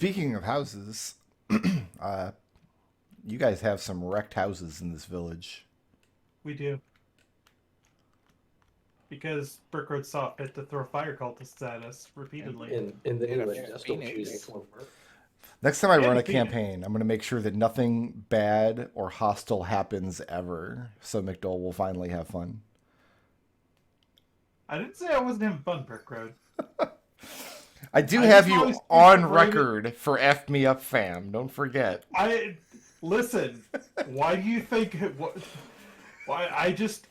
Speaking of houses, uh, you guys have some wrecked houses in this village. We do. Because Brick Road saw fit to throw fire cultists at us repeatedly. And they And a let Destil choose phoenix. which one first. Next time I run And a Phoenix. campaign, I'm going to make sure that nothing bad or hostile happens ever, so McDohl will finally have fun. I didn't say I wasn't having fun, Brick Road. I do I have just you always on think record for F me up, fam. Don't forget. Listen. Why do you think? Why I just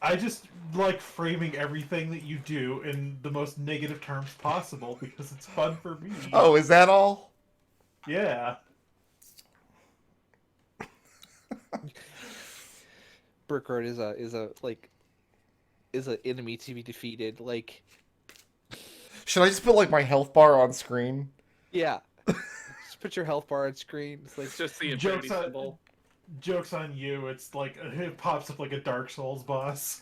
like framing everything that you do in the most negative terms possible because it's fun for me. Oh, is that all? Yeah. Brickroad is a enemy to be defeated. Like, Should I just put like my health bar on screen? yeah, just put your health bar on screen. It's like It's just the Jokes infinity on- symbol. Joke's on you. It's like it pops up like a Dark Souls boss.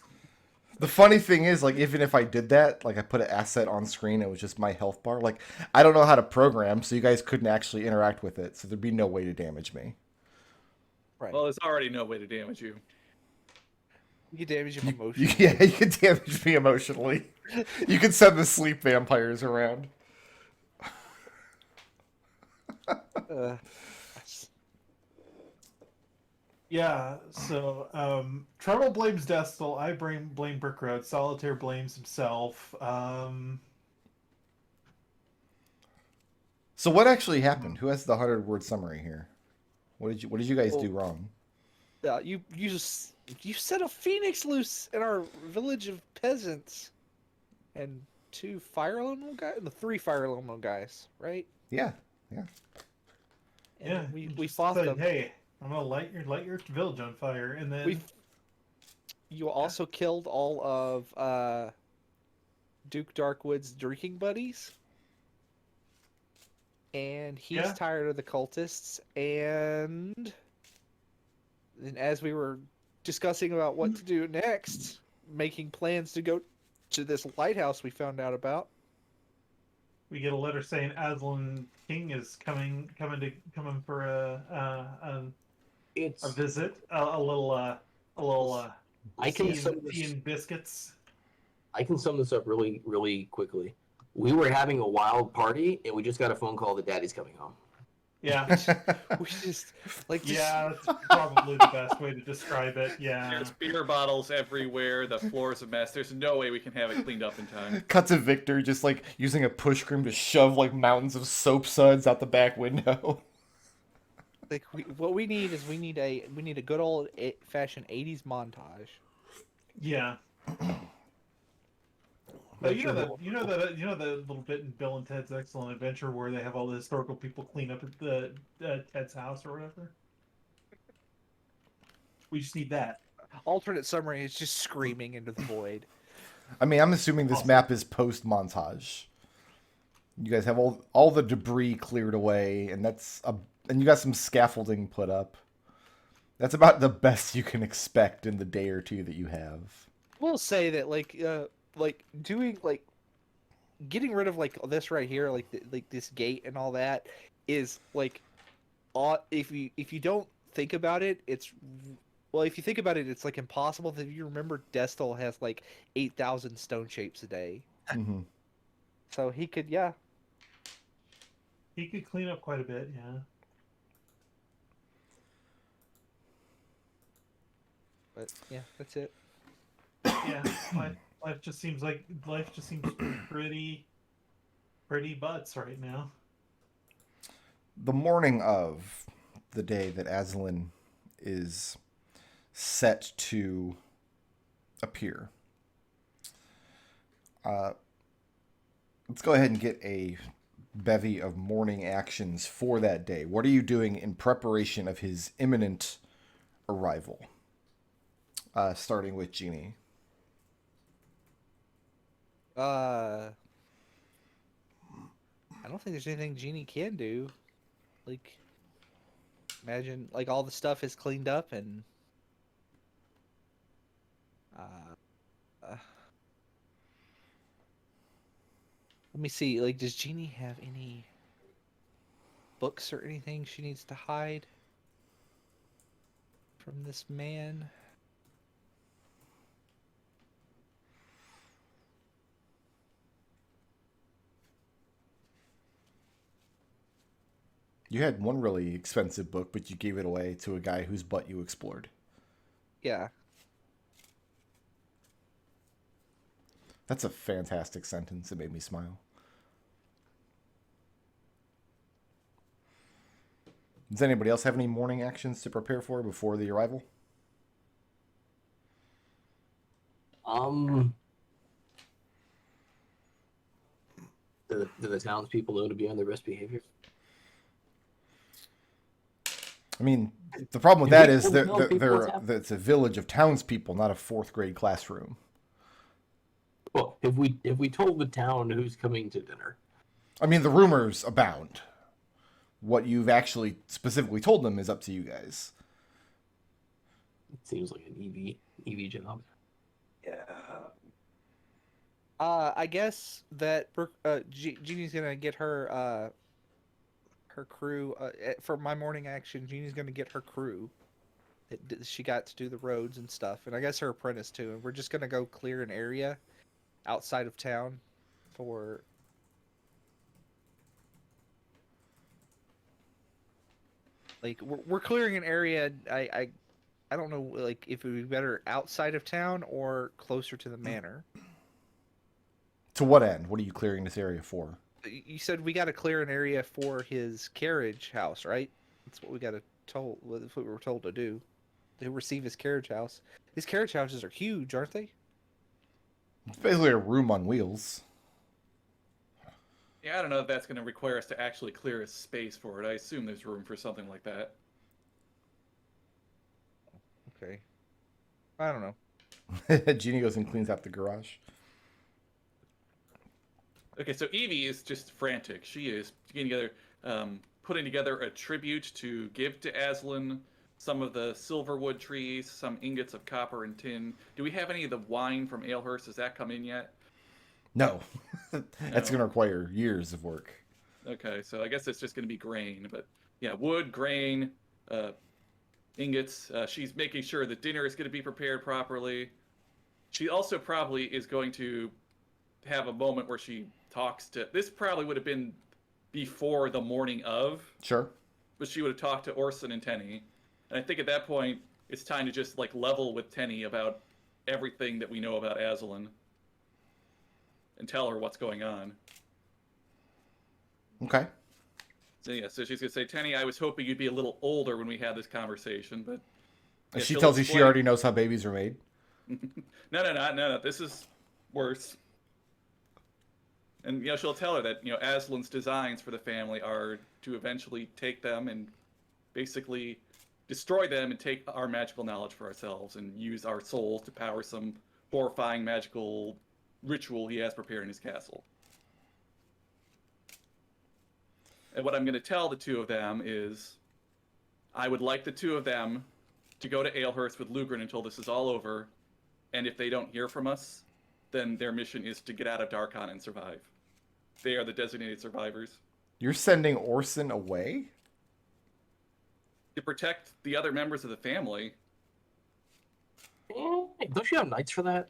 The funny thing is, like, even if I did that, like, I put an asset on screen, it was just my health bar. Like, I don't know how to program, so you guys couldn't actually interact with it, so there'd be no way to damage me. right. Well, there's already no way to damage you. You can damage your emotion. Yeah, you can damage me emotionally. You can send the sleep vampires around. Uh, Yeah, so Treble blames Destil, I blame Brick Road, Solitayre blames himself. So what actually happened? Who has the 100-word summary here? What did you guys do wrong? you set a phoenix loose in our village of peasants, and two fire elemental guys, the three fire elemental guys, right? Yeah. And Yeah, we just fought said, them. Hey, I'm gonna light your village on fire, and then You also killed all of Duke Darkwood's drinking buddies. And he's Yeah. tired of the cultists. And as we were discussing about what to do next, making plans to go to this lighthouse we found out about. we get a letter saying Evelyn King is coming for It's a visit, a little I can tea sum and, this, tea and biscuits. I can sum this up really, really quickly. We were having a wild party, and we just got a phone call that Daddy's coming home. Yeah, We just yeah, that's probably the best way to describe it. Yeah, There's beer bottles everywhere. The floor is a mess. There's no way we can have it cleaned up in time. Cut to Victor just like using a push broom to shove like mountains of soap suds out the back window. what we need is we need a good old fashioned 80s montage. yeah. But you know the little bit in Bill and Ted's Excellent Adventure where they have all the historical people clean up at the Ted's house or whatever. We just need that. Alternate summary is just screaming into the void. I mean, I'm assuming this Awesome. map is post montage. You guys have all the debris cleared away, and and you got some scaffolding put up. That's about the best you can expect in the day or two that you have. We'll say that doing getting rid of this right here, like this gate and all that is if you don't think about it, if you think about it, it's like impossible. If you remember, Destil has 8,000 stone shapes a day, Mm-hmm. so he could He could clean up quite a bit. Yeah. but yeah, that's it. Yeah. Life just seems pretty butts right now. The morning of the day that Aslan is set to appear. Let's go ahead and get a bevy of morning actions for that day. What are you doing in preparation of his imminent arrival? Starting with Jeannie. I don't think there's anything Genie can do. Imagine all the stuff is cleaned up and let me see. Does Genie have any? books or anything she needs to hide from this man? You had one really expensive book, but you gave it away to a guy whose butt you explored. Yeah. That's a fantastic sentence. It made me smile. Does anybody else have any morning actions to prepare for before the arrival? Do the townspeople know to be on their best behavior? I mean, the problem with that is People tell people what's happening. it's a village of townspeople, not a fourth grade classroom. Well, if we told the town who's coming to dinner, I mean, the rumors abound. What you've actually specifically told them is up to you guys. it seems like an EV job. Yeah. I guess that Jeannie's gonna get her crew for my morning action. Jeannie's gonna get her crew. She got to do the roads and stuff, and I guess her apprentice too. And we're just gonna go clear an area outside of town for. Like we're clearing an area. I don't know like if it would be better outside of town or closer to the manor. To what end? What are you clearing this area for? You said we got to clear an area for his carriage house, right? That's what we got to told. That's what we were told to do. To receive his carriage house. His carriage houses are huge, aren't they? It's basically a room on wheels. Yeah, I don't know if that's going to require us to actually clear a space for it. I assume there's room for something like that. Okay. I don't know. Jeannie goes and cleans out the garage. Okay, so Evie is just frantic. She is putting together a tribute to give to Aslan some of the silverwood trees, some ingots of copper and tin. Do we have any of the wine from Alehurst? Has that come in yet? No. That's going to require years of work. Okay, so I guess it's just going to be grain. But yeah, wood, grain, ingots. She's making sure the dinner is going to be prepared properly. She also probably is going to have a moment where she talks to... This probably would have been before the morning of. Sure. But she would have talked to Orson and Tenny. And I think at that point, it's time to just like level with Tenny about everything that we know about Aslan. And tell her what's going on. Okay. So yeah, so she's gonna say, Tenny, I was hoping you'd be a little older when we had this conversation, but And yeah, she she'll tells you she explain. already knows how babies are made. No. This is worse. And she'll tell her that Aslan's designs for the family are to eventually take them and basically destroy them and take our magical knowledge for ourselves and use our souls to power some horrifying magical ritual he has prepared in his castle. And what I'm going to tell the two of them is, I would like the two of them to go to Alehurst with Lugrin until this is all over, and if they don't hear from us, then their mission is to get out of Darkon and survive. They are the designated survivors. You're sending Orson away? To protect the other members of the family. Don't you have knights for that?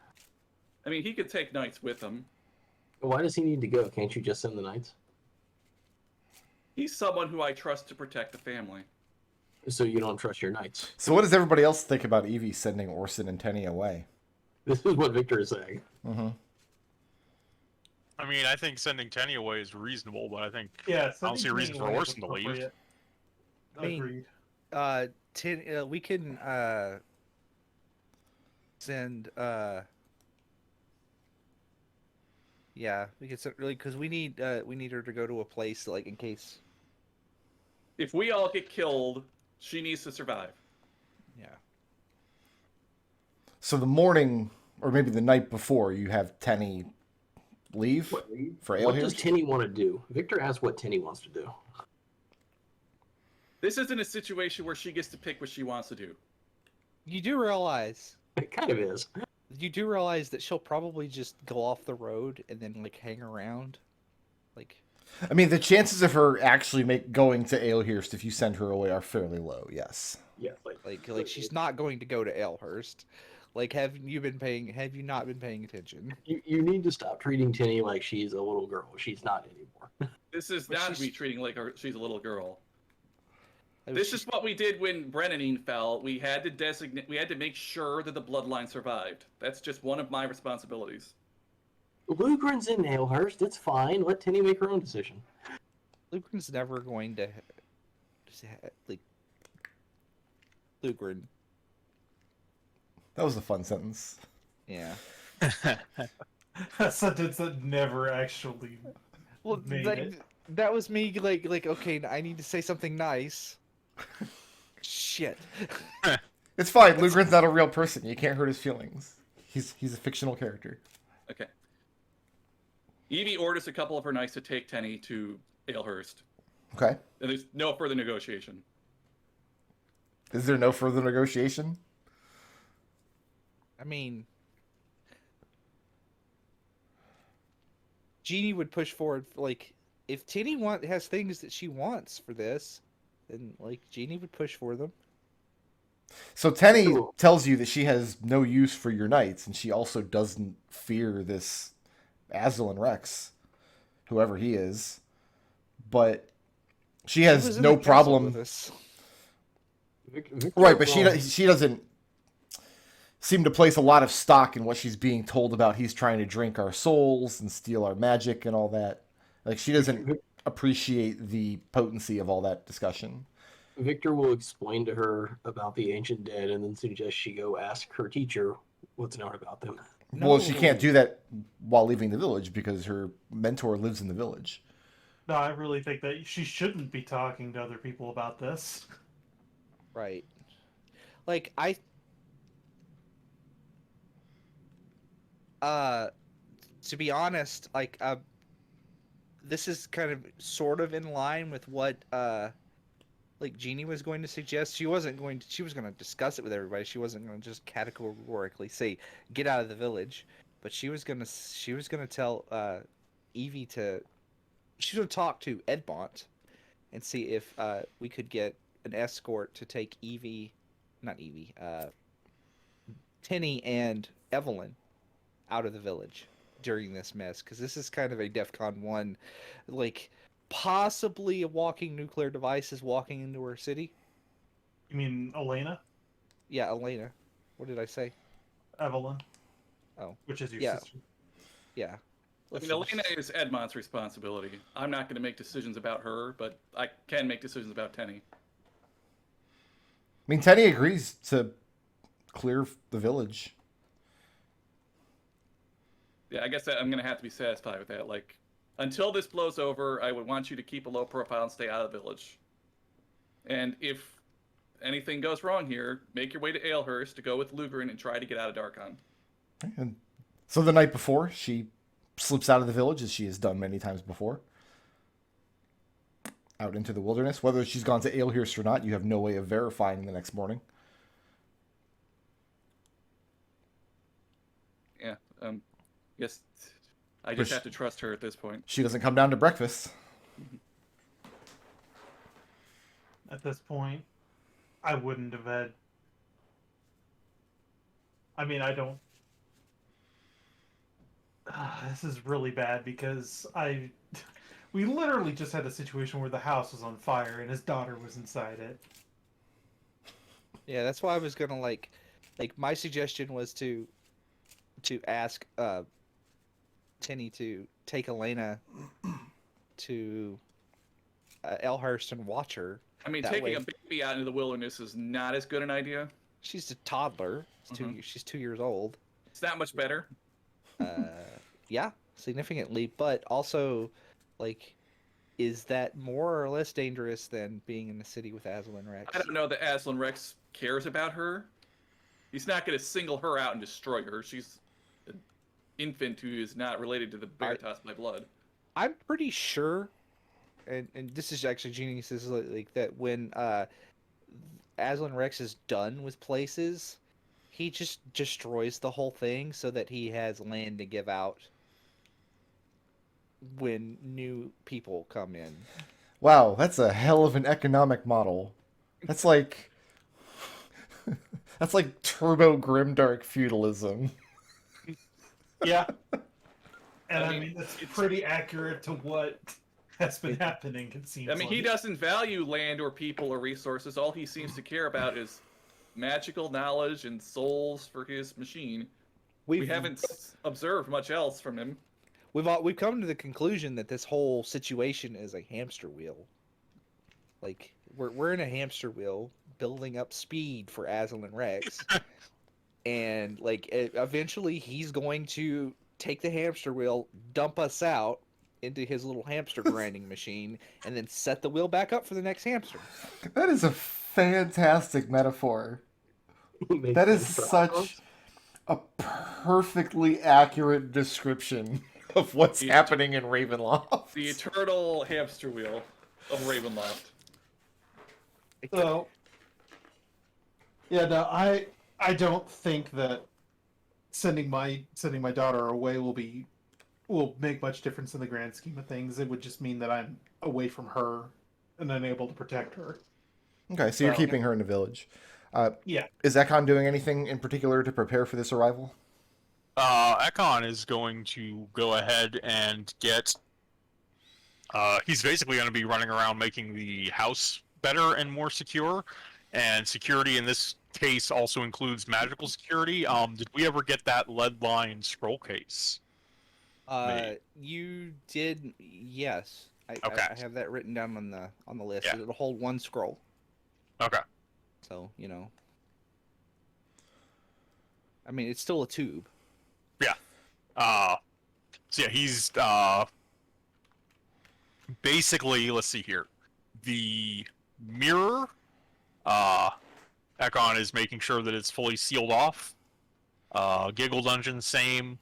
I mean, he could take knights with him. Why does he need to go? Can't you just send the knights? He's someone who I trust to protect the family. So you don't trust your knights. So what does everybody else think about Evie sending Orson and Tenny away? This is what Victor is saying. Mm-hmm. I mean, I think sending Tenny away is reasonable, but I think Yeah, I don't see a reason for Orson to leave. I mean, Agreed. we can send yeah, we can send really because we need her to go to a place like in case. If we all get killed, she needs to survive. Yeah. So the morning, or maybe the night before, you have Tenny leave for What does Alehurst? Tenny want to do? Victor asked what Tenny wants to do. This isn't a situation where she gets to pick what she wants to do. You do realize It kind of is. that she'll probably just go off the road and then like hang around, like. I mean, the chances of her actually going to Aelhurst if you send her away are fairly low. Yes. Yeah, Like she's not going to go to Aelhurst. Like, have you not been paying attention? you need to stop treating Tinny like she's a little girl. She's not anymore. This is But not she's- me treating like she's a little girl. Like, This she's- is what we did when Brennanine fell. We had to make sure that the bloodline survived. That's just one of my responsibilities. Lugren's in Aelhurst. It's fine. Let Tinny make her own decision. Lugren's never going to like Lugren. That was a fun sentence. Yeah. A sentence that never actually Well, made like, it. that was me. Like okay, I need to say something nice. Shit. It's fine. Lugren's not a real person. You can't hurt his feelings. He's a fictional character. Okay. Evie orders a couple of her knights to take Tenny to Aelhurst. Okay. And there's no further negotiation. Is there no further negotiation? I mean, Jeannie would push forward. Like, if Tinny has things that she wants for this, then like Jeannie would push for them. So Tenny Cool. tells you that she has no use for your knights, and she also doesn't fear this Aslan Rex, whoever he is. But she He has was in no the castle problem. with us. Victor Right, but Braun- she doesn't seem to place a lot of stock in what she's being told about. He's trying to drink our souls and steal our magic and all that. Like, she doesn't appreciate the potency of all that discussion. Victor will explain to her about the ancient dead and then suggest she go ask her teacher what's known about them. Well, she can't No. do that while leaving the village because her mentor lives in the village. No, I really think that she shouldn't be talking to other people about this. Right. Like to be honest, like this is kind of sort of in line with what like Jeannie was going to suggest. She was going to discuss it with everybody. She wasn't going to just categorically say get out of the village, but she was going to tell Evie she's going to talk to Edmont and see if we could get an escort to take Tinny and Evelyn out of the village during this mess, because this is kind of a DEFCON 1, like, possibly a walking nuclear device is walking into her city. You mean Elena? Yeah, Elena. What did I say? Evelyn? Oh. Which is your Yeah. sister. Yeah. I mean, Elena is Edmont's responsibility. I'm not going to make decisions about her, but I can make decisions about Tenny. I mean, Tenny agrees to clear the village. Yeah, I guess I'm going to have to be satisfied with that. Like, until this blows over, I would want you to keep a low profile and stay out of the village. And if anything goes wrong here, make your way to Aelhurst to go with Lugren and try to get out of Darkon. And so the night before, she slips out of the village, as she has done many times before, out into the wilderness. Whether she's gone to Aelhurst or not, you have no way of verifying the next morning. Yeah, guess I just Which- have to trust her at this point. She doesn't come down to breakfast. At this point, I wouldn't have had. I mean, I don't. This is really bad because we literally just had a situation where the house was on fire and his daughter was inside it. Yeah, that's why I was gonna like my suggestion was to ask Tinny to take Elena to Elhurst and watch her. I mean, That taking way- a baby out into the wilderness is not as good an idea. She's a toddler. She's 2 years old. It's not much better. Yeah, significantly, but also, like, is that more or less dangerous than being in the city with Aslan Rex? I don't know that Aslan Rex cares about her. He's not going to single her out and destroy her. She's an infant who is not related to the Veritas by blood. I'm pretty sure, and this is actually Jeannie says like that when Aslan Rex is done with places, he just destroys the whole thing so that he has land to give out. when new people come in. Wow, that's a hell of an economic model. That's like that's like turbo grimdark feudalism. Yeah. And I I mean, mean, that's it's- pretty accurate to what has been happening, it seems I mean, he like. doesn't value land or people or resources. All he seems to care about is magical knowledge and souls for his machine. We haven't observed much else from him. We've come to the conclusion that this whole situation is a hamster wheel. Like we're in a hamster wheel building up speed for Aslan Rex, and like eventually he's going to take the hamster wheel, dump us out into his little hamster grinding machine, and then set the wheel back up for the next hamster. That is a fantastic metaphor. That is such a perfectly accurate description of what's The- happening in Ravenloft. The eternal hamster wheel of Ravenloft. So, yeah, no, I don't think that sending my daughter away will make much difference in the grand scheme of things. It would just mean that I'm away from her and unable to protect her. Okay, so you're So- keeping her in the village. Yeah. Is Ekon doing anything in particular to prepare for this arrival? Ekon is going to go ahead and get. He's basically going to be running around making the house better and more secure, and security in this case also includes magical security. Did we ever get that lead-lined scroll case? You did, yes. Okay. I have that written down on the list. Yeah. It'll hold one scroll. Okay. So, I mean, it's still a tube. So yeah, he's basically, let's see here, the mirror. Ekon is making sure that it's fully sealed off. Giggle Dungeon, same.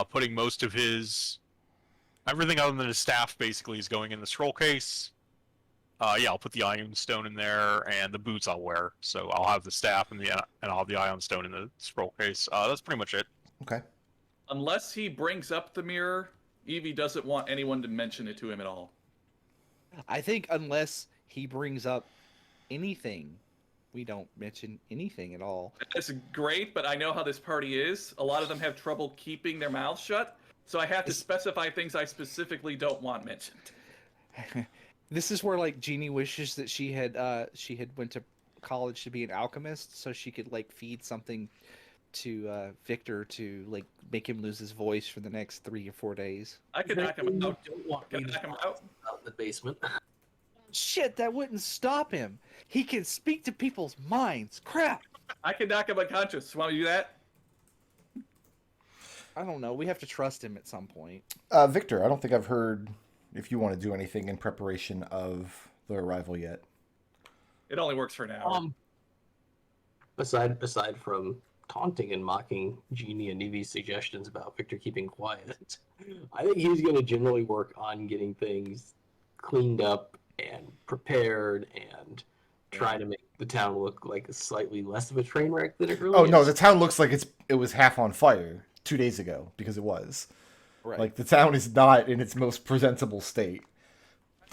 Putting most of his everything other than his staff basically is going in the scroll case. Yeah, I'll put the Ion Stone in there, and the boots I'll wear. So I'll have the staff and I'll have the Ion Stone in the scroll case. That's pretty much it. Okay. Unless he brings up the mirror, Evie doesn't want anyone to mention it to him at all. I think unless he brings up anything, we don't mention anything at all. That's great, but I know how this party is. A lot of them have trouble keeping their mouths shut, so I have to specify things I specifically don't want mentioned. This is where like Jeannie wishes that she had went to college to be an alchemist, so she could like feed something to Victor to like make him lose his voice for the next 3 or 4 days. I could knock him out. Don't want Can me I to knock him talk out? about the basement. Shit, that wouldn't stop him. He can speak to people's minds. Crap. I can knock him unconscious. Want me to do that? I don't know. We have to trust him at some point. Victor, I don't think I've heard if you want to do anything in preparation of the arrival yet. It only works for an hour. Aside from taunting and mocking Jeannie and Evie's suggestions about Victor keeping quiet, I think he's going to generally work on getting things cleaned up and prepared and try to make the town look like a slightly less of a train wreck than it really Oh is. no, the town looks like it was half on fire 2 days ago because it was. Right. Like the town is not in its most presentable state.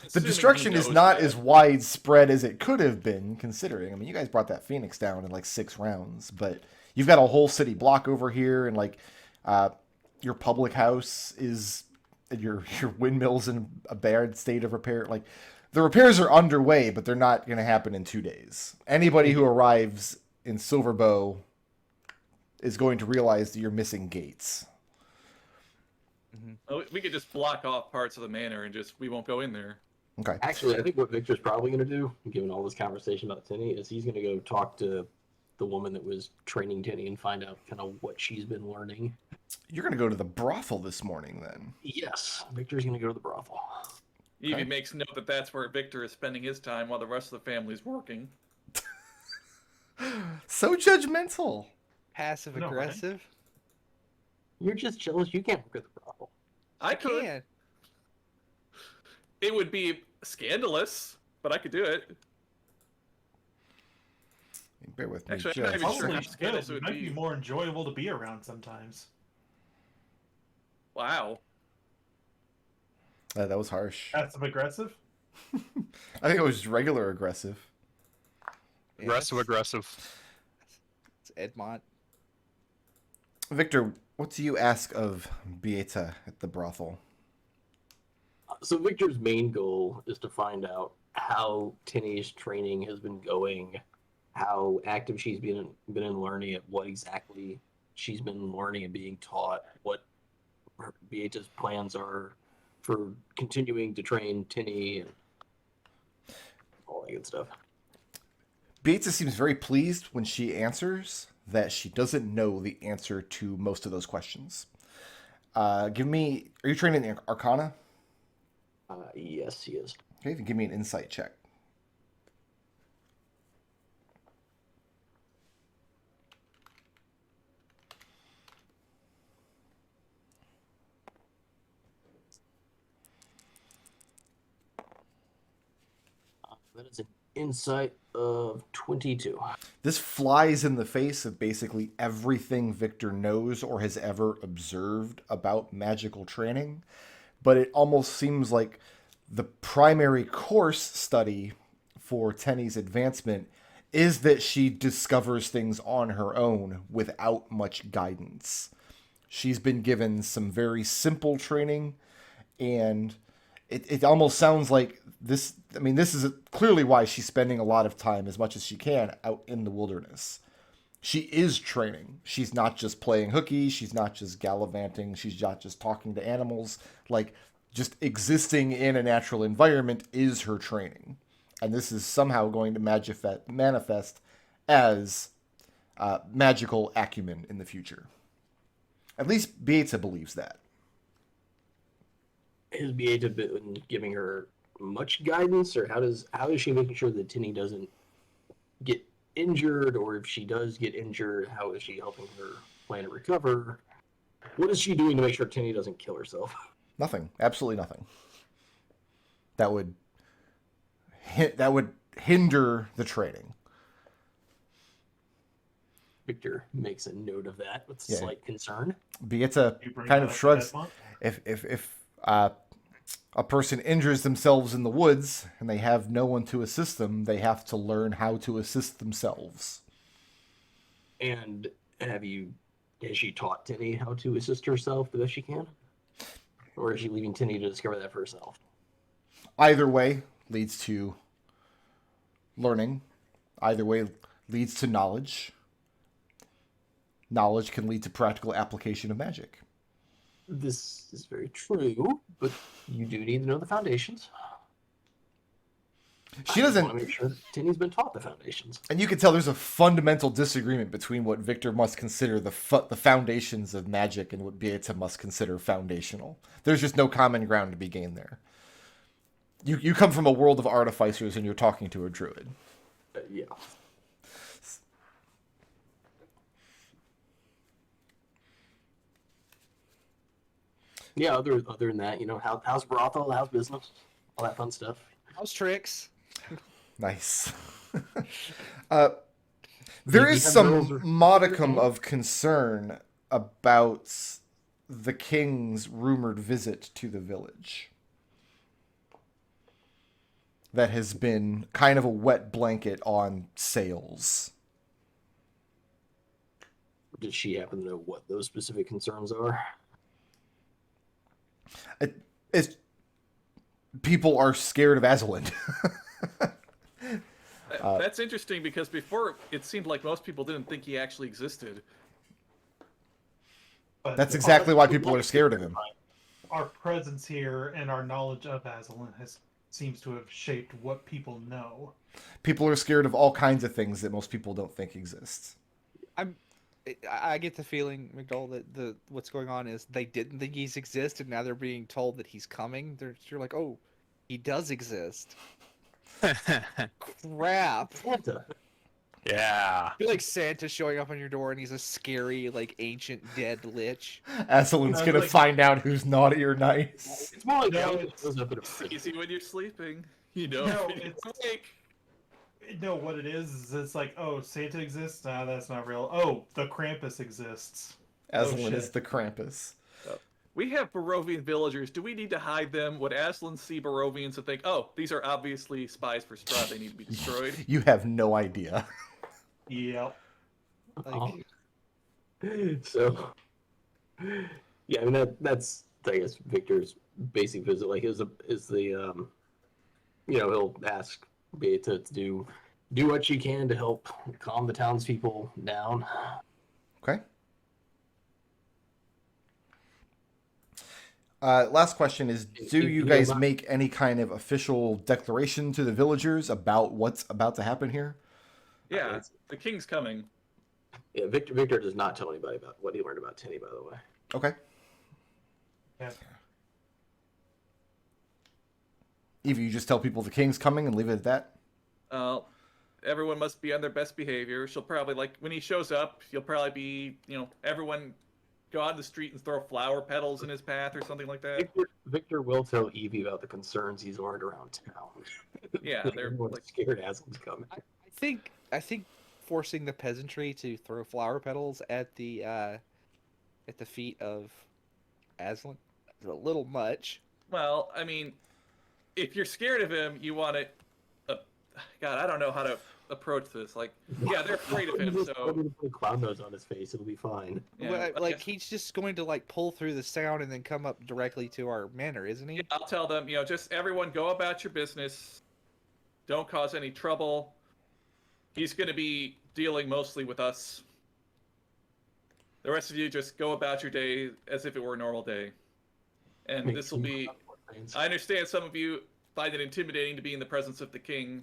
The Assuming destruction he is knows not that. as widespread as it could have been, considering. I mean, you guys brought that Phoenix down in like 6 rounds, but you've got a whole city block over here, and like your public house is your windmill's in a bad state of repair. Like the repairs are underway, but they're not going to happen in 2 days. Anybody who arrives in Silverbow is going to realize that you're missing gates. Oh, we could just block off parts of the manor and we won't go in there. Okay. Actually, I think what Victor's probably going to do, given all this conversation about Tinny, is he's going to go talk to the woman that was training Tinny and find out kind of what she's been learning. You're going to go to the brothel this morning, then. Yes, Victor's going to go to the brothel. Evie Okay. makes note that that's where Victor is spending his time while the rest of the family's working. So judgmental. Passive No, right? aggressive. You're just jealous you can't work at the brothel. I could. Can. It would be scandalous, but I could do it. Bear with me. Actually, just I'm not even a sure Probably how second. scandalous good. it It would might be be. more enjoyable to be around sometimes. Wow. That was harsh. Passive aggressive. I think it was just regular aggressive. Aggressive, Yes. aggressive. It's Edmont. Victor, what do you ask of Beata at the brothel? So Victor's main goal is to find out how Tinny's training has been going, how active she's been in learning it, what exactly she's been learning and being taught, what Beata's plans are for continuing to train Tinny, and all that good stuff. Beata seems very pleased when she answers that she doesn't know the answer to most of those questions. Are you trained in Arcana? Yes, he is. Okay, then give me an insight check. That is an insight of 22. This flies in the face of basically everything Victor knows or has ever observed about magical training, but it almost seems like the primary course study for Tenny's advancement is that she discovers things on her own without much guidance. She's been given some very simple training, and it almost sounds like this. I mean, this is clearly why she's spending a lot of time, as much as she can, out in the wilderness. She is training. She's not just playing hooky. She's not just gallivanting. She's not just talking to animals. Like, just existing in a natural environment is her training. And this is somehow going to manifest as magical acumen in the future. At least Beata believes that. Has Beata been giving her much guidance, or how is she making sure that Tinny doesn't get injured, or if she does get injured, how is she helping her plan to recover? What is she doing to make sure Tinny doesn't kill herself? Nothing. Absolutely nothing. That would hinder the training. Victor makes a note of that with Yeah. slight concern. Beata You bring kind that of up, shrugs. Edmont? If a person injures themselves in the woods and they have no one to assist them, they have to learn how to assist themselves. And has she taught Tinny how to assist herself the best she can? Or is she leaving Tinny to discover that for herself? Either way leads to learning. Either way leads to knowledge. Knowledge can lead to practical application of magic. This is very true, but you do need to know the foundations. She I doesn't, want to make sure that Tinny's been taught the foundations. and you can tell there's a fundamental disagreement between what Victor must consider the foundations of magic and what Beata must consider foundational. There's just no common ground to be gained there. You come from a world of artificers and you're talking to a druid. Yeah. Yeah, other than that, how's brothel, how's business, all that fun stuff. House tricks. Nice. There Maybe is have some girls or- modicum of concern about the king's rumored visit to the village. That has been kind of a wet blanket on sales. Does she happen to know what those specific concerns are? It's people are scared of Aslan. That's interesting because before it seemed like most people didn't think he actually existed. But That's exactly why people are scared of him. our presence here and our knowledge of Aslan seems to have shaped what people know. People are scared of all kinds of things that most people don't think exist. I get the feeling, McDohl, that what's going on is they didn't think he's exist, and now they're being told that he's coming. You're like, oh, he does exist. Crap. Santa. Yeah. I feel like Santa showing up on your door, and he's a scary, like, ancient dead lich. Aslan's No, gonna like- find out who's naughty or nice. It's more like No, Santa it's- shows up at a It's party. easy when you're sleeping. You know, No, when you're it's- awake. No, what it is it's like, oh, Santa exists? Nah, that's not real. Oh, the Krampus exists. Aslan shit. is the Krampus. we have Barovian villagers. Do we need to hide them? Would Aslan see Barovians and think, oh, these are obviously spies for Strahd, they need to be destroyed? You have no idea. Yep. Like, So, yeah, I mean that's I guess Victor's basic visit. Like, is the he'll ask Beata to do what she can to help calm the townspeople down. Okay. Last question is, do you guys make any kind of official declaration to the villagers about what's about to happen here? Yeah, the king's coming. Yeah, Victor does not tell anybody about what he learned about Tinny, by the way. Okay. Yeah. Evie, you just tell people the king's coming and leave it at that? Everyone must be on their best behavior. She'll probably, like, when he shows up, he'll probably be, everyone go out in the street and throw flower petals in his path or something like that. Victor will tell Evie about the concerns he's learned around town. Yeah, they're Everyone's like, scared Aslan's coming. I think forcing the peasantry to throw flower petals at the feet of Aslan is a little much. well, I mean, if you're scared of him, you want to. God, I don't know how to approach this. Like, yeah, they're afraid of him, so. Put a clown nose on his face, it'll be fine. Yeah, Well, I like guess- he's just going to like pull through the sound and then come up directly to our manor, isn't he? Yeah, I'll tell them, just everyone go about your business. Don't cause any trouble. He's going to be dealing mostly with us. The rest of you just go about your day as if it were a normal day. And this will be... I understand some of you find it intimidating to be in the presence of the king,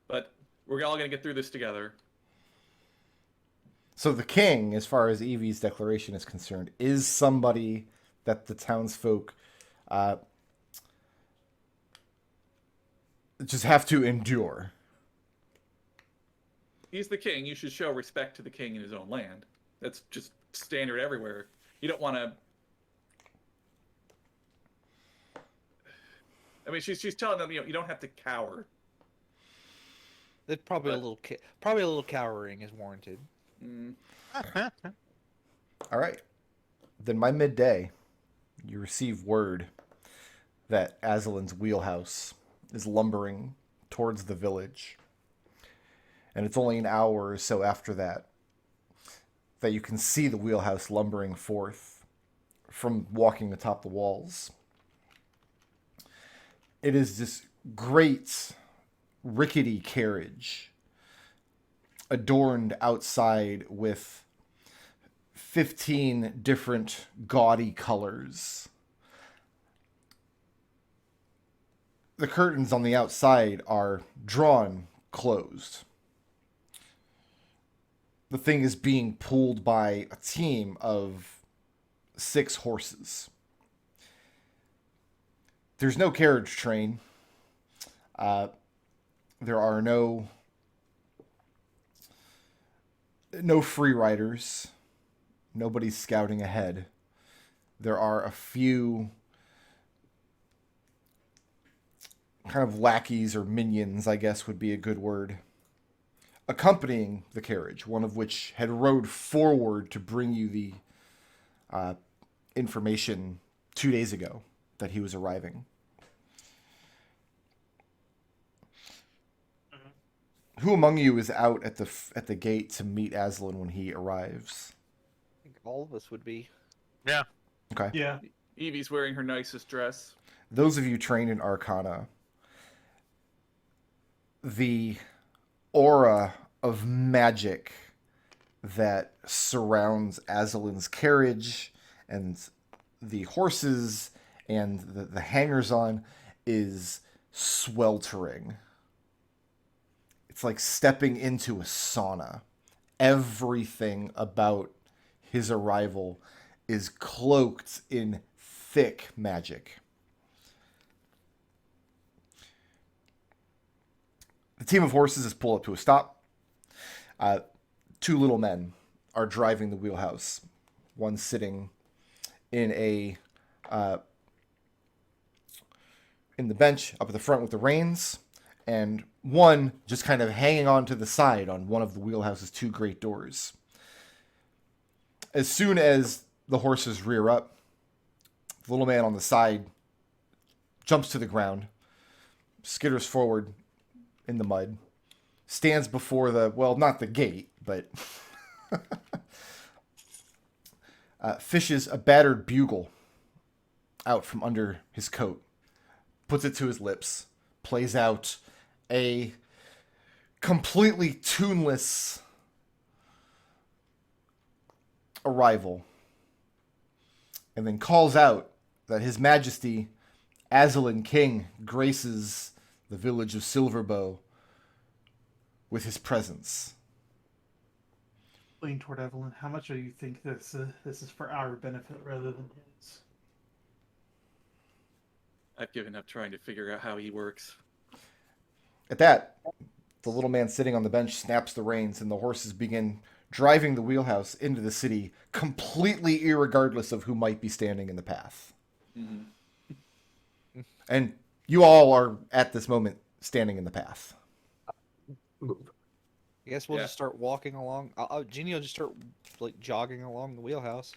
but we're all going to get through this together. So the king, as far as Evie's declaration is concerned, is somebody that the townsfolk just have to endure. He's the king. You should show respect to the king in his own land. That's just standard everywhere. You don't want to... I mean, she's telling them, you don't have to cower. That probably a little cowering is warranted. All right. Then by midday, you receive word that Aslan's wheelhouse is lumbering towards the village. And it's only an hour or so after that you can see the wheelhouse lumbering forth from walking atop the walls. It is this great rickety carriage adorned outside with 15 different gaudy colors. The curtains on the outside are drawn closed. The thing is being pulled by a team of 6 horses. There's no carriage train. There are no free riders. Nobody's scouting ahead. There are a few kind of lackeys or minions, I guess would be a good word, accompanying the carriage, one of which had rode forward to bring you the information 2 days ago that he was arriving. Who among you is out at the gate to meet Aslan when he arrives? I think all of us would be. Yeah. Okay. Yeah. Evie's wearing her nicest dress. Those of you trained in Arcana, the aura of magic that surrounds Aslan's carriage and the horses and the hangers-on is sweltering. It's like stepping into a sauna. Everything about his arrival is cloaked in thick magic. The team of horses is pulled up to a stop. 2 little men are driving the wheelhouse. One sitting in in the bench up at the front with the reins, and one just kind of hanging on to the side on one of the wheelhouse's 2 great doors. As soon as the horses rear up, The little man on the side jumps to the ground, skitters forward in the mud, stands before not the gate, but fishes a battered bugle out from under his coat, puts it to his lips, plays out a completely tuneless arrival, and then calls out that His Majesty Evelyn King graces the village of Silverbow with his presence. Lean toward Evelyn. How much do you think this is for our benefit rather than his? I've given up trying to figure out how he works. At that, the little man sitting on the bench snaps the reins, and the horses begin driving the wheelhouse into the city, completely irregardless of who might be standing in the path. Mm-hmm. And you all are, at this moment, standing in the path. Move. I guess we'll Yeah. just start walking along. Genie will just start like jogging along the wheelhouse.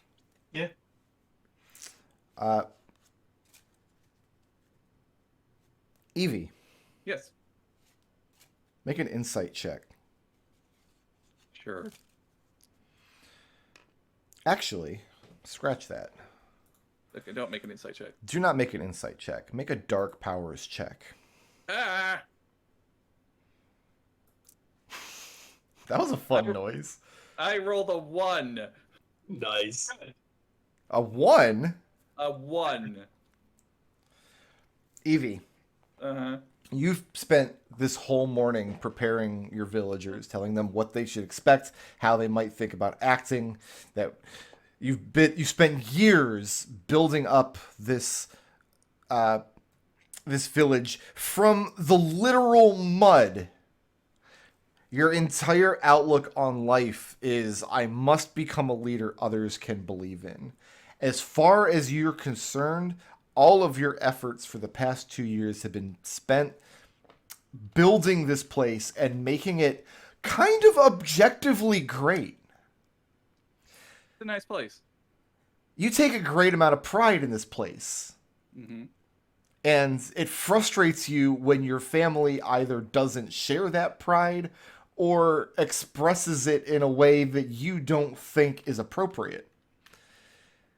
Yeah. Evie, Yes. make an insight check. Sure. Actually, scratch that. Okay, don't make an insight check. Do not make an insight check. Make a dark powers check. Ah! That was a fun noise. I rolled a 1. Nice. A 1? A 1. Evie, Uh-huh. you've spent this whole morning preparing your villagers, telling them what they should expect, how they might think about acting, that you spent years building up this this village from the literal mud. Your entire outlook on life is, I must become a leader others can believe in. As far as you're concerned, all of your efforts for the past 2 years have been spent building this place and making it kind of objectively great. It's a nice place. You take a great amount of pride in this place. Mm-hmm. And it frustrates you when your family either doesn't share that pride or expresses it in a way that you don't think is appropriate.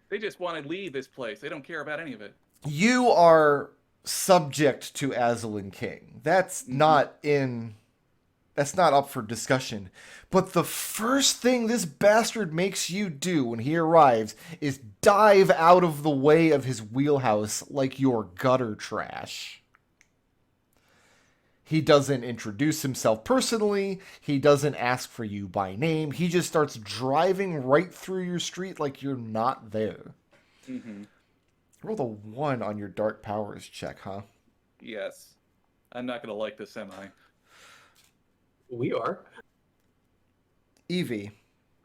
They just want to leave this place. They don't care about any of it. You are subject to Evelyn King. That's not up for discussion. But the first thing this bastard makes you do when he arrives is dive out of the way of his wheelhouse like you're gutter trash. He doesn't introduce himself personally. He doesn't ask for you by name. He just starts driving right through your street like you're not there. Mm-hmm. Roll the 1 on your dark powers check, huh? Yes. I'm not going to like this, am I? We are. Evie,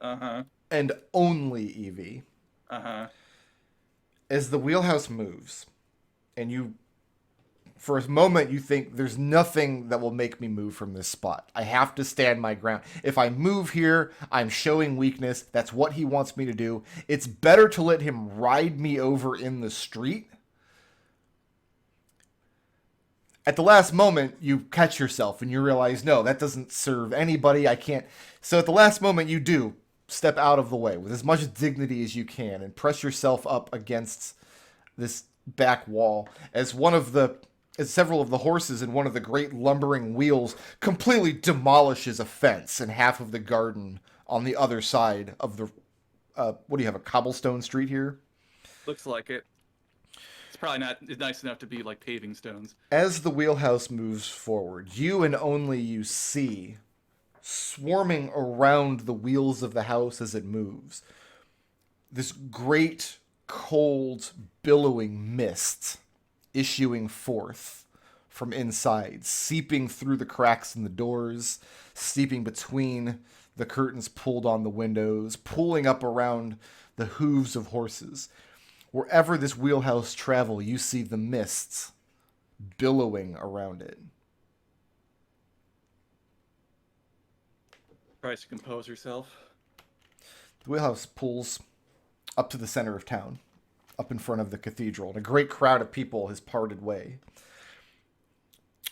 Uh-huh. and only Evie, Uh-huh. as the wheelhouse moves, and you, for a moment, you think there's nothing that will make me move from this spot. I have to stand my ground. If I move here, I'm showing weakness. That's what he wants me to do. It's better to let him ride me over in the street. At the last moment, you catch yourself and you realize, no, that doesn't serve anybody. I can't. So at the last moment, you do step out of the way with as much dignity as you can and press yourself up against this back wall as several of the horses in one of the great lumbering wheels completely demolishes a fence in half of the garden on the other side of the, what do you have, a cobblestone street here? Looks like it. It's probably not nice enough to be like paving stones. As the wheelhouse moves forward, you and only you see, swarming around the wheels of the house as it moves, this great, cold, billowing mist issuing forth from inside, seeping through the cracks in the doors, seeping between the curtains pulled on the windows, pulling up around the hooves of horses. Wherever this wheelhouse travel, you see the mists billowing around it. Tries to compose herself. The wheelhouse pulls up to the center of town. up in front of the cathedral, and a great crowd of people has parted way.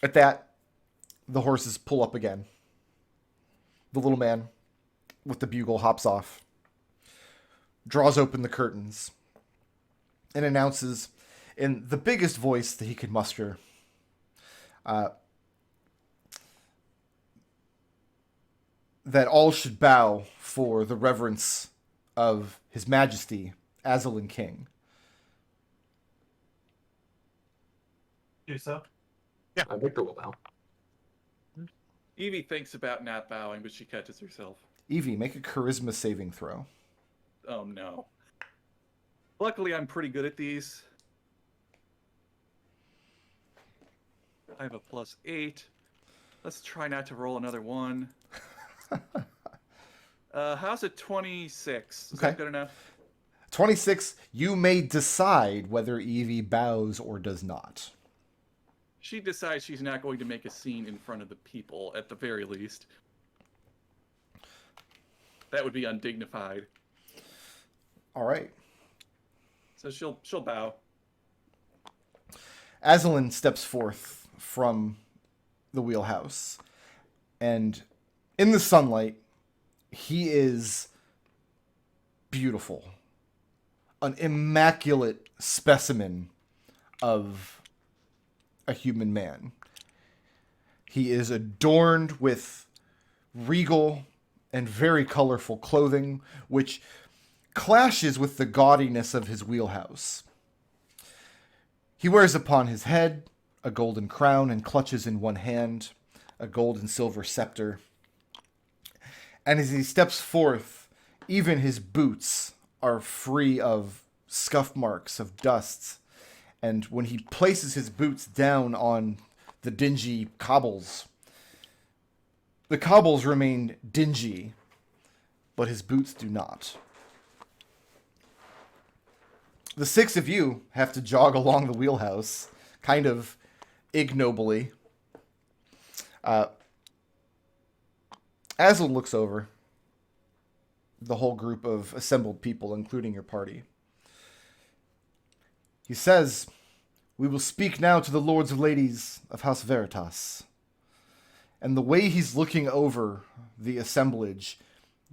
At that, the horses pull up again. The little man with the bugle hops off, draws open the curtains, and announces in the biggest voice that he could muster, that all should bow for the reverence of His Majesty, Evelyn King. Do so. Victor will bow. Evie thinks about not bowing, but she catches herself. Evie, make a charisma saving throw. Oh no. Luckily, I'm pretty good at these. I have a +8. Let's try not to roll another one. How's a 26? Is that good enough? 26, you may decide whether Evie bows or does not. She decides she's not going to make a scene in front of the people, at the very least. That would be undignified. All right. So she'll bow. Aslan steps forth from the wheelhouse, and in the sunlight, he is beautiful. An immaculate specimen of a human man. He is adorned with regal and very colorful clothing, which clashes with the gaudiness of his wheelhouse. He wears upon his head a golden crown and clutches in one hand a gold and silver scepter. And as he steps forth, even his boots are free of scuff marks, of dusts. And when he places his boots down on the dingy cobbles, the cobbles remain dingy, but his boots do not. The six of you have to jog along the wheelhouse, kind of ignobly. Aslan looks over the whole group of assembled people, including your party. He says, "We will speak now to the lords and ladies of House Veritas." And the way he's looking over the assemblage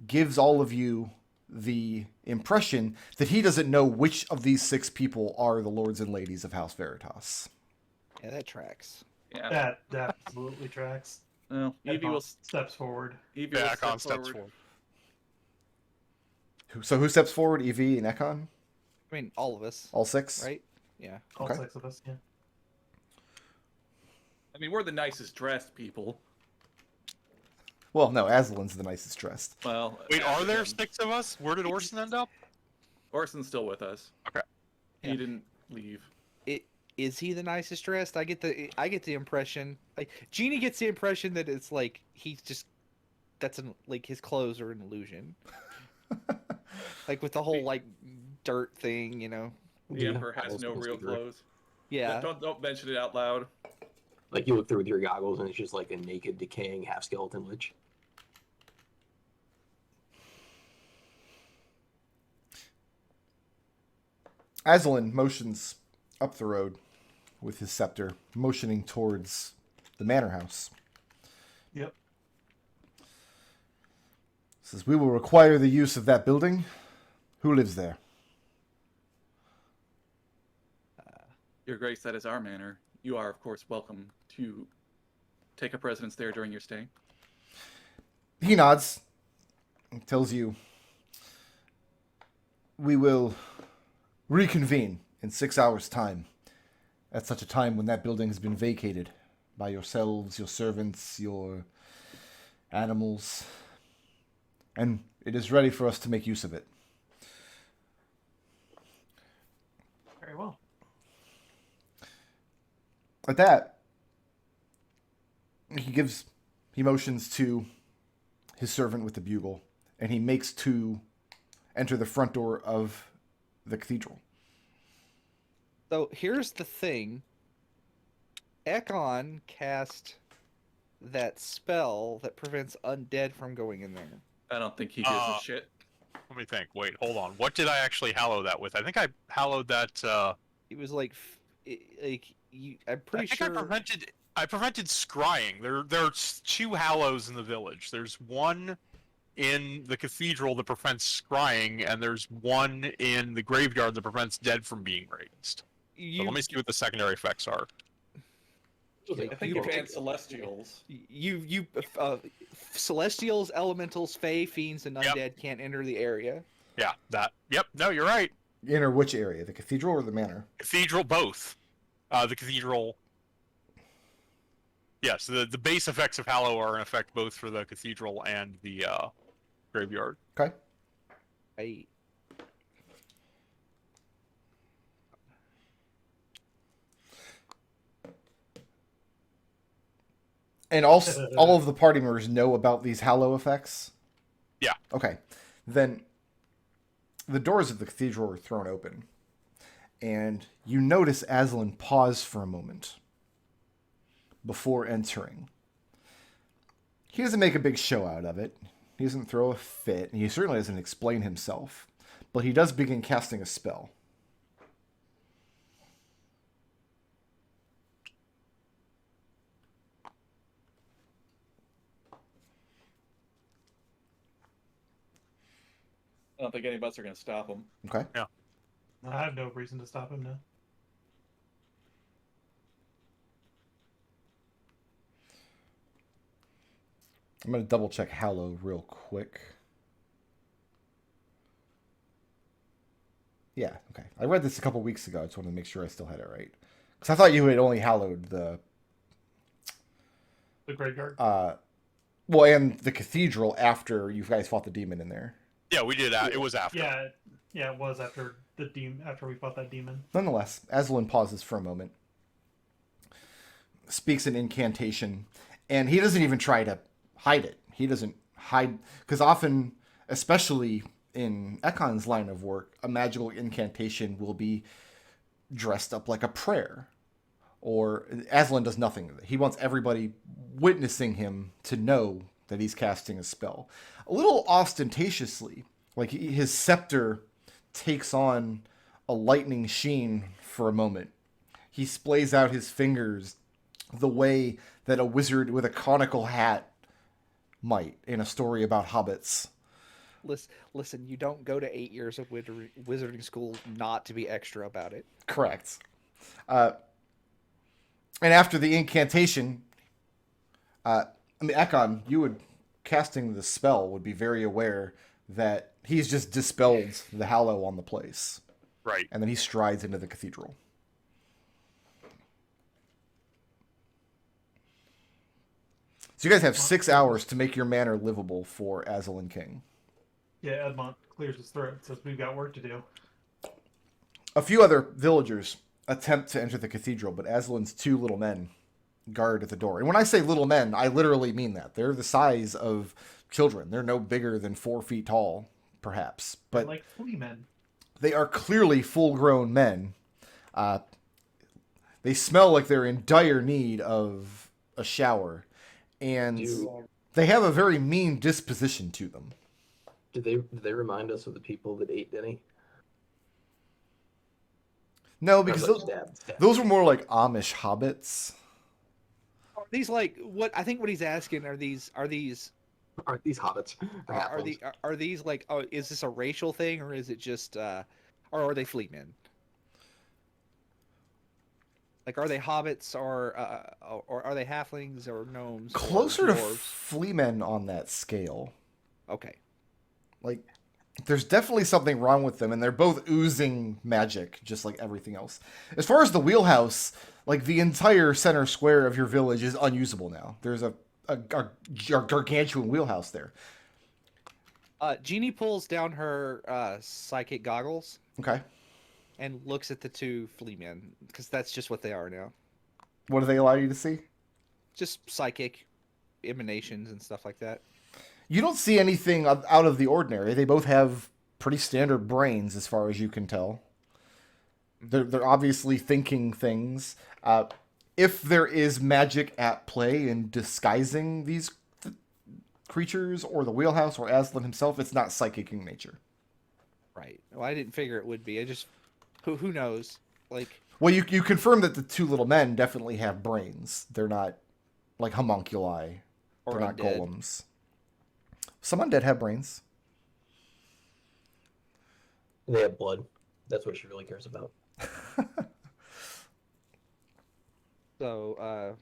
gives all of you the impression that he doesn't know which of these six people are the lords and ladies of House Veritas. Yeah, that tracks. Yeah. That absolutely tracks. Well, Evie will steps forward. Evie will Ekon step steps forward. forward. So who steps forward? Evie and Ekon? I mean, all of us, All six? right? Yeah. All Okay. six of us, yeah. I mean, we're the nicest dressed people. Well, no, Aslan's the nicest dressed. Well, Wait, are after there him. 6 of us? Where did Orson end up? Orson's still with us. Okay. He Yeah. didn't leave. Is he the nicest dressed? I get the impression, like Jeannie gets the impression that it's like he's just like his clothes are an illusion. Like with the whole like dirt thing, you know. The Emperor has no real clothes. Yeah. Don't mention it out loud. Like you look through with your goggles and it's just like a naked, decaying half skeleton lich. Aslan motions up the road with his scepter, motioning towards the manor house. Yep. Says, "We will require the use of that building. Who lives there?" Your Grace, that is our manor. You are, of course, welcome to take up residence there during your stay. He nods and tells you, "We will reconvene in 6 hours' time, at such a time when that building has been vacated by yourselves, your servants, your animals, and it is ready for us to make use of it." Very well. At that, he motions to his servant with the bugle, and he makes to enter the front door of the cathedral. So here's the thing. Ekon cast that spell that prevents undead from going in there. I don't think he gives a shit. Let me think. Wait, hold on. What did I actually hallow that with? I think I hallowed that. It was like, like you. I'm pretty I think sure. I prevented scrying. There's 2 hallows in the village. There's one in the cathedral that prevents scrying, and there's one in the graveyard that prevents dead from being raised. So let me see what the secondary effects are. I think you banned celestials. You celestials, elementals, fae, fiends, and undead can't enter the area. Yeah, that. Yep, no, you're right. Enter which area? The cathedral or the manor? Cathedral, both. The cathedral. Yes, the base effects of Hallow are in effect both for the cathedral and the graveyard. Okay. And also, all of the party members know about these Hallow effects? Yeah. Okay. Then the doors of the cathedral are thrown open. And you notice Aslan pause for a moment before entering. He doesn't make a big show out of it. He doesn't throw a fit. And he certainly doesn't explain himself. But he does begin casting a spell. I don't think any of us are going to stop him. Okay. Yeah. I have no reason to stop him now. I'm going to double check Hallow real quick. Yeah, okay. I read this a couple weeks ago. I just wanted to make sure I still had it right. Because I thought you had only hallowed the graveyard? Well, and the cathedral after you guys fought the demon in there. Yeah, we did. It was after. Yeah, it was after the after we fought that demon. Nonetheless, Aslan pauses for a moment, speaks an incantation, and he doesn't even try to hide it. He doesn't hide, because often, especially in Ekon's line of work, a magical incantation will be dressed up like a prayer. Or Aslan does nothing of it. He wants everybody witnessing him to know that he's casting a spell. A little ostentatiously, like his scepter takes on a lightning sheen for a moment. He splays out his fingers the way that a wizard with a conical hat might in a story about hobbits. Listen, you don't go to 8 years of wizarding school not to be extra about it. Correct. And after the incantation, Ekon, you would, casting the spell, would be very aware that he's just dispelled the hallow on the place. Right. And then he strides into the cathedral. So you guys have 6 hours to make your manor livable for Aslan King. Yeah, Edmont clears his throat, says we've got work to do. A few other villagers attempt to enter the cathedral, but Aslan's 2 little men guard at the door. And when I say little men, I literally mean that. They're the size of children. They're no bigger than 4 feet tall, perhaps. But like flea men. They are clearly full-grown men. They smell like they're in dire need of a shower. And they have a very mean disposition to them. Did they remind us of the people that ate Denny? No, because those were more like Amish hobbits. Are these like what I think what he's asking are these hobbits? Are these like, oh, is this a racial thing or is it just or are they flea men? Like, are they hobbits or are they halflings or gnomes? Closer or to flea men on that scale. Okay. Like, there's definitely something wrong with them, and they're both oozing magic, just like everything else. As far as the wheelhouse, like, the entire center square of your village is unusable now. There's a gargantuan wheelhouse there. Jeannie pulls down her psychic goggles. Okay. And looks at the 2 flea men, because that's just what they are now. What do they allow you to see? Just psychic emanations and stuff like that. You don't see anything out of the ordinary. They both have pretty standard brains, as far as you can tell. They're obviously thinking things. If there is magic at play in disguising these creatures or the wheelhouse or Aslan himself, it's not psychic in nature. Right. Well, I didn't figure it would be. I just who knows? Like, Well, you confirm that the two little men definitely have brains. They're not like homunculi. or They're not undead. golems. Some undead have brains. They have blood. That's what she really cares about. So,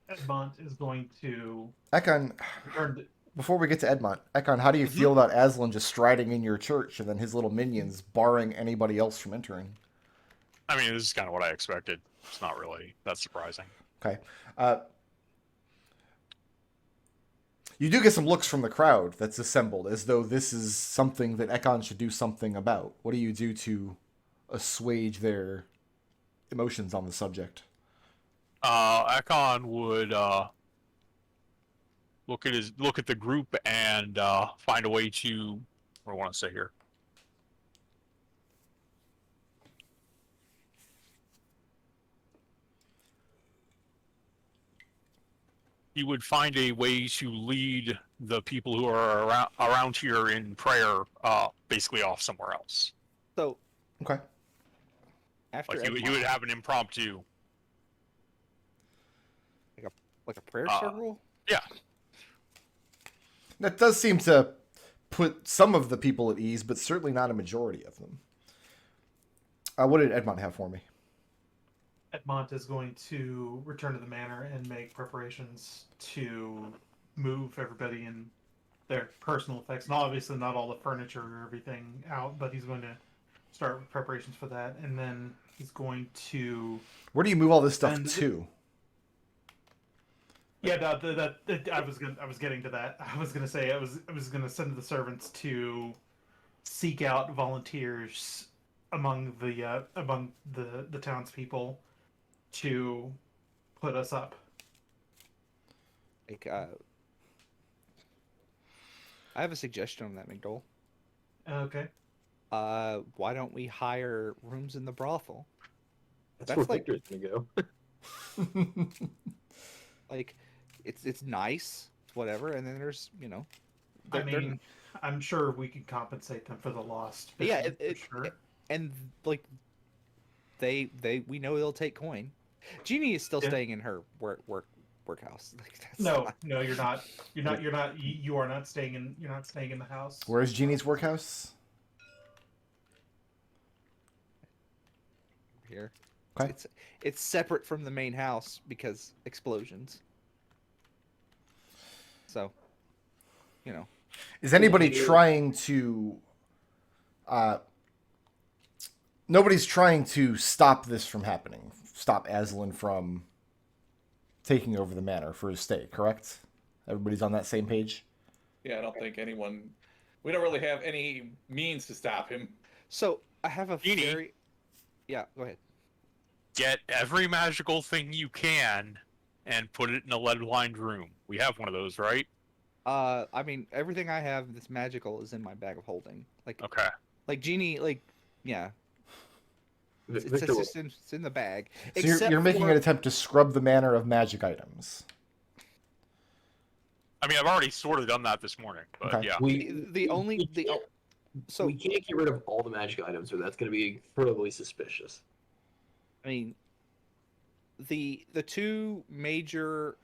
Edmont is going to Ekon, return to, before we get to Edmont, Ekon, how do you feel about Aslan just striding in your church and then his little minions barring anybody else from entering? I mean, this is kind of what I expected. It's not really that surprising. Okay. You do get some looks from the crowd that's assembled, as though this is something that Ekon should do something about. What do you do to assuage their emotions on the subject? Ekon would look at the group and find a way to. What do I want to say here? He would find a way to lead the people who are around here in prayer, basically off somewhere else. so Okay. after Like he would Edmont, have an impromptu. like a prayer circle. Yeah, That does seem to put some of the people at ease, but certainly not a majority of them. What did Edmont have for me? Edmont is going to return to the manor and make preparations to move everybody in their personal effects. And obviously not all the furniture or everything out, but he's going to start with preparations for that. And then he's going to... Where do you move all this stuff And- to? Yeah, I was getting to that. I was gonna send the servants to seek out volunteers among the townspeople to put us up. Like, I have a suggestion on that, McDohl. Okay. Why don't we hire rooms in the brothel? That's That's where like- Victor's gonna go. Like, it's nice, it's whatever, and then there's I they're- mean, I'm sure we could compensate them for the lost. Yeah, fishing, for sure. and like they we know they'll take coin. Jeannie is still Yeah. staying in her workhouse. Like, that's No, not- no, you're not. You are not staying in. You're not staying in the house. Where's Jeannie's workhouse? here. Okay. It's separate from the main house because explosions. So, Is anybody Yeah. trying to... nobody's trying to stop this from happening. Stop Aslan from taking over the manor for his stay, correct? Everybody's on that same page? Yeah, I don't think anyone. We don't really have any means to stop him. so I have a Jeannie. very yeah. Go ahead. get every magical thing you can and put it in a lead-lined room. We have one of those, right? I mean, everything I have that's magical is in my bag of holding. Okay. Like Jeannie, yeah. It's Victor, just it's in the bag. So you're making an attempt to scrub the manor of magic items. I mean, I've already sort of done that this morning, but Okay. yeah. The only so we can't get rid of all the magic items, or that's going to be incredibly suspicious. I mean, the two major